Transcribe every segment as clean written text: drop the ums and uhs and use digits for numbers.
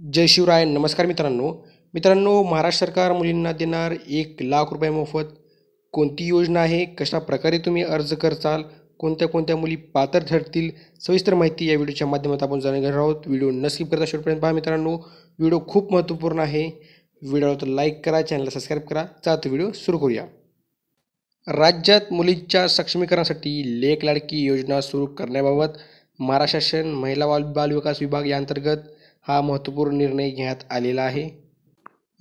जय शिवराय. नमस्कार मित्रांनो. महाराष्ट्र सरकार मुलींना देणार 1,00,000 रुपये मोफत. कोणती योजना आहे, कशा प्रकारे तुम्ही अर्ज करचाल, कोणत्या कोणत्या मुली पात्र ठरतील, सविस्तर माहिती या व्हिडिओच्या माध्यमातून आपण जाणून घेणार आहोत. व्हिडिओ न स्किप करता शेवटपर्यंत पहा मित्रांनो. व्हिडिओ खूप महत्त्वपूर्ण आहे. व्हिडिओला तर लाईक करा, चॅनलला सबस्क्राईब करा. चला व्हिडिओ सुरू करूया. राज्यात मुलींच्या सक्षमीकरणासाठी लेक लाडकी योजना सुरू करण्याबाबत महाराष्ट्र शासन महिला बालविकास विभाग यांतर्गत हा महत्त्वपूर्ण निर्णय घेण्यात आलेला आहे.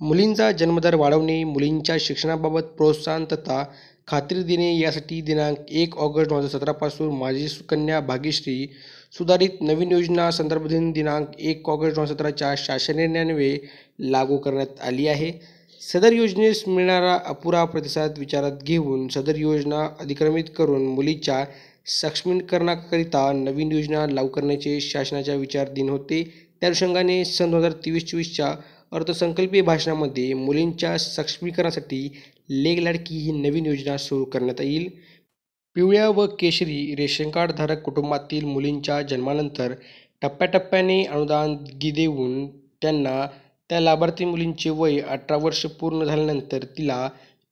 मुलींचा जन्मदर वाढवणे, मुलींच्या शिक्षणाबाबत प्रोत्साहन तथा खात्री देणे यासाठी दिनांक 1 ऑगस्ट 2017 पासून माझी सुकन्या भाग्यश्री सुधारित नवीन योजना संदर्भ दिनांक 1 ऑगस्ट 2017च्या शासन निर्णयान्वये लागू करण्यात आली आहे. सदर योजनेस मिळणारा अपुरा प्रतिसाद विचारात घेऊन सदर योजना अधिक्रमित करून मुलीच्या सक्षमीकरणाकरिता नवीन योजना लागू करण्याचे शासनाच्या विचाराधीन होते. त्या अनुषंगाने सन 2023-24च्या अर्थसंकल्पीय भाषणामध्ये मुलींच्या सक्षमीकरणासाठी लेक लाडकी ही नवीन योजना सुरू करण्यात येईल. पिवळ्या व केशरी रेशन कार्ड धारक कुटुंबातील मुलींच्या जन्मानंतर टप्प्याटप्प्याने अनुदान देऊन त्यांना त्या लाभार्थी मुलींचे वय 18 वर्ष पूर्ण झाल्यानंतर तिला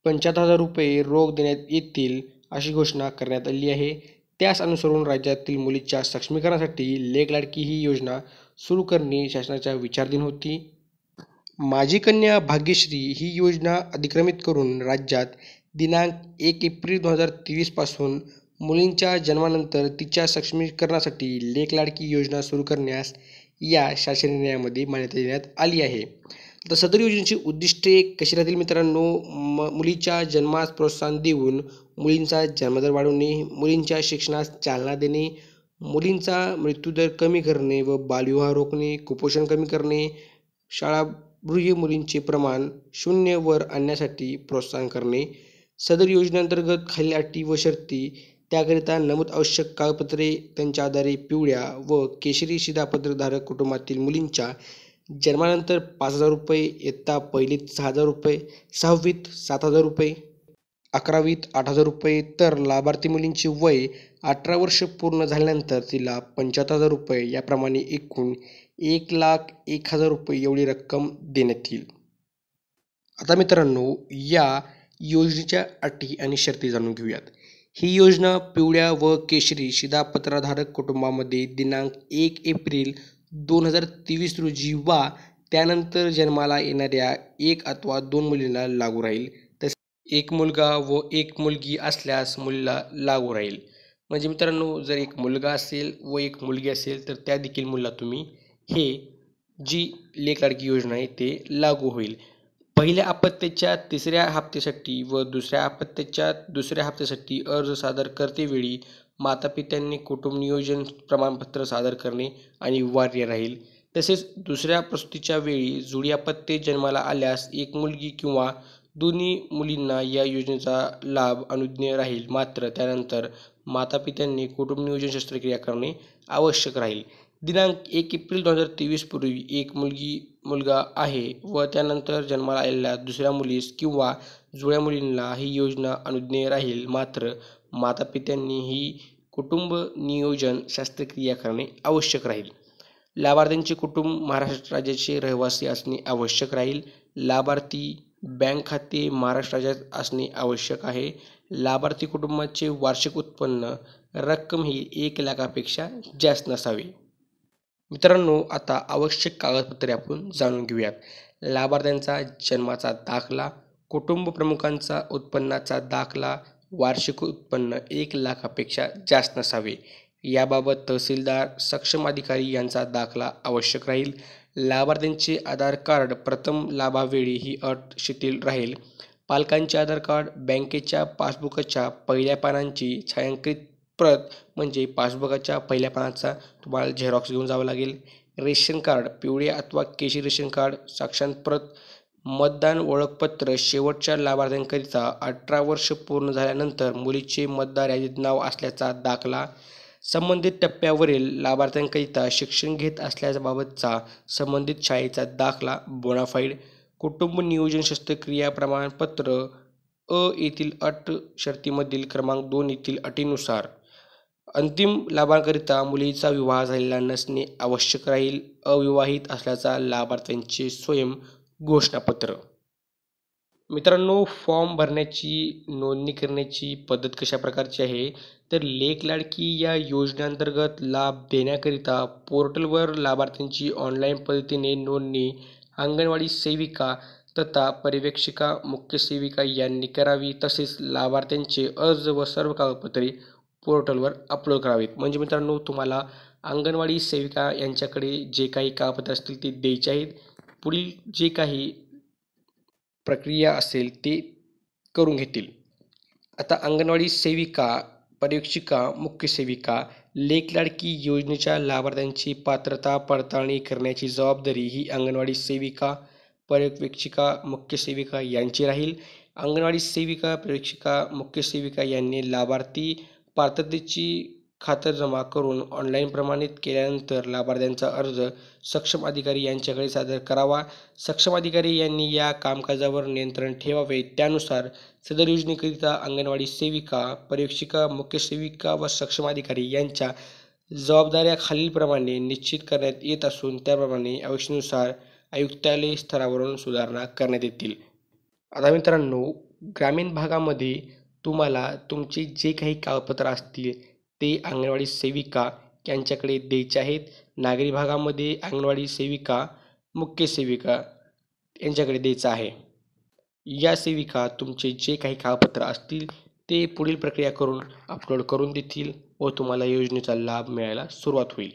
75,000 रुपये रोख देण्यात येतील अशी घोषणा करण्यात आली आहे. त्यास अनुसरून राज्यातील मुलीच्या सक्षमीकरणासाठी लेक लाडकी ही योजना सुरू करणे शासनाच्या विचाराधीन होती. माझी कन्या भाग्यश्री ही योजना अधिक्रमित करून राज्यात दिनांक 1 एप्रिल 2023 पासून मुलींच्या जन्मानंतर तिच्या सक्षमीकरणासाठी लेक लाडकी योजना सुरू करण्यास या शासन निर्णयामध्ये मान्यता देण्यात आली आहे. आता सदर योजनेची उद्दिष्टे कशी राहतील मित्रांनो? मुलीच्या जन्मास प्रोत्साहन देऊन मुलींचा जन्मदर वाढवणे, मुलींच्या शिक्षणास चालना देणे, मुलींचा मृत्यूदर कमी करणे व बालविवाह रोखणे, कुपोषण कमी करणे, शाळागृही मुलींचे प्रमाण 0 वर आणण्यासाठी प्रोत्साहन करणे. सदर योजनेअंतर्गत खालील अटी व शर्ती त्याकरिता नमूद आवश्यक कागदपत्रे त्यांच्या आधारे पिवळ्या व केशरी शिधापत्रधारक कुटुंबातील मुलींच्या जन्मानंतर 5,000 रुपये, इयत्ता पहिलीत 6,000 रुपये, 6वीत 7,000 रुपये, 11वीत 8,000 रुपये, तर लाभार्थी मुलींचे वय 18 वर्ष पूर्ण झाल्यानंतर तिला 75,000 रुपये याप्रमाणे एकूण 1,01,000 रुपये एवढी रक्कम देण्यात येईल. आता मित्रांनो, या योजनेच्या अटी आणि शर्ती जाणून घेऊयात. ही योजना पिवळ्या व केशरी शिधापत्रधारक कुटुंबामध्ये दिनांक 1 एप्रिल 2023 रोजी वा त्यानंतर जन्माला येणाऱ्या 1 अथवा 2 मुलींना लागू राहील. तसेच 1 मुलगा व 1 मुलगी असल्यास मुलीला लागू राहील. म्हणजे मित्रांनो, जर 1 मुलगा असेल व 1 मुलगी असेल तर त्या देखील मुलीला तुम्ही हे जी लेक लाडकी योजना आहे ते लागू होईल. पहिल्या अपत्याच्या 3ऱ्या हप्त्यासाठी व दुसऱ्या अपत्याच्या 2ऱ्या हप्त्यासाठी अर्ज सादर करतेवेळी मातापित्यांनी कुटुंब नियोजन प्रमाणपत्र सादर करणे अनिवार्य राहील. तसेच दुसऱ्या प्रसूतीच्या वेळी जुळी अपत्ये जन्माला आल्यास 1 मुलगी किंवा दोन्ही मुलींना या योजनेचा लाभ अनुज्ञेय राहील. मात्र त्यानंतर मातापित्यांनी कुटुंब नियोजन शस्त्रक्रिया करणे आवश्यक राहील. दिनांक 1 एप्रिल 2023 पूर्वी 1 मुलगा आहे व त्यानंतर जन्माला आलेल्या दुसऱ्या मुलीस किंवा जुळ्या मुलींना ही योजना अनुज्ञेय राहील. मात्र मातापित्यांनी ही कुटुंब नियोजन शस्त्रक्रिया करणे आवश्यक राहील. लाभार्थ्यांचे कुटुंब महाराष्ट्र राज्याचे रहिवासी असणे आवश्यक राहील. लाभार्थी बँक खाते महाराष्ट्र राज्यात असणे आवश्यक आहे. लाभार्थी कुटुंबाचे वार्षिक उत्पन्न रक्कम ही 1,00,000पेक्षा जास्त नसावे. मित्रांनो, आता आवश्यक कागदपत्रे आपण जाणून घेऊयात. लाभार्थ्यांचा जन्माचा दाखला, कुटुंब प्रमुखांचा उत्पन्नाचा दाखला, वार्षिक उत्पन्न 1,00,000पेक्षा जास्त नसावे. याबाबत तहसीलदार, सक्षम अधिकारी यांचा दाखला आवश्यक राहील. लाभार्थ्यांचे आधार कार्ड प्रथम लाभावेळी ही अट शिथिल राहील. पालकांचे आधार कार्ड, बँकेच्या पासबुकाच्या पहिल्या पानांची छायांकित प्रत म्हणजे पासबुकाच्या पहिल्या पानाचा तुम्हाला झेरॉक्स घेऊन जावं लागेल. रेशन कार्ड, पिवळे अथवा केशरी रेशन कार्ड साक्षांत प्रत, मतदान ओळखपत्र शेवटच्या लाभार्थ्यांकरिता 18 वर्ष पूर्ण झाल्यानंतर मुलीचे मतदार यादीत नाव असल्याचा दाखला, संबंधित टप्प्यावरील लाभार्थ्यांकरिता शिक्षण घेत असल्याबाबतचा संबंधित शाळेचा दाखला, बोनाफाईड, कुटुंब नियोजन शस्त्रक्रिया प्रमाणपत्र, येथील अट शर्तीमधील क्रमांक 2 येथील अटीनुसार अंतिम लाभांकरिता मुलीचा विवाह झालेला नसणे आवश्यक राहील. अविवाहित असल्याचा लाभार्थ्यांचे स्वयं घोषणापत्र. मित्रांनो, फॉर्म भरण्याची नोंदणी करण्याची पद्धत कशा प्रकारची आहे तर लेक लाडकी या योजनेअंतर्गत लाभ देण्याकरिता पोर्टलवर लाभार्थ्यांची ऑनलाईन पद्धतीने नोंदणी अंगणवाडी सेविका तथा पर्यवेक्षिका मुख्य सेविका यांनी करावी. तसेच लाभार्थ्यांचे अर्ज व सर्व कागदपत्रे पोर्टलवर अपलोड करावीत. म्हणजे मित्रांनो, तुम्हाला अंगणवाडी सेविका यांच्याकडे जे काही कागदपत्रे असतील ते द्यायचे आहेत. पुढील जे काही प्रक्रिया असेल ते करून घेतील. आता अंगणवाडी सेविका, पर्यवेक्षिका, मुख्य सेविका, लेक लाडकी योजनेच्या लाभार्थ्यांची पात्रता पडताळणी करण्याची जबाबदारी ही अंगणवाडी सेविका, पर्यवेक्षिका, मुख्य सेविका यांची राहील. अंगणवाडी सेविका, पर्यवेक्षिका, मुख्य सेविका यांनी लाभार्थी पात्रतेची खातरजमा करून ऑनलाईन प्रमाणित केल्यानंतर लाभार्थ्यांचा अर्ज सक्षम अधिकारी यांच्याकडे सादर करावा. सक्षम अधिकारी यांनी या कामकाजावर नियंत्रण ठेवावे. त्यानुसार सदर योजनेकरिता अंगणवाडी सेविका, पर्यवेक्षिका, मुख्य सेविका व सक्षम अधिकारी यांच्या जबाबदाऱ्या खालीलप्रमाणे निश्चित करण्यात येत असून त्याप्रमाणे आवश्यकतेनुसार आयुक्तालय स्तरावरून सुधारणा करण्यात येतील. आता मित्रांनो, ग्रामीण भागामध्ये तुम्हाला तुमचे जे काही कागदपत्र असतील ते अंगणवाडी सेविका यांच्याकडे द्यायचे आहेत. नागरी भागामध्ये अंगणवाडी सेविका, मुख्य सेविका यांच्याकडे द्यायचं आहे. या सेविका तुमचे जे काही कागदपत्र असतील ते पुढील प्रक्रिया करून अपलोड करून देतील व तुम्हाला योजनेचा लाभ मिळायला सुरुवात होईल.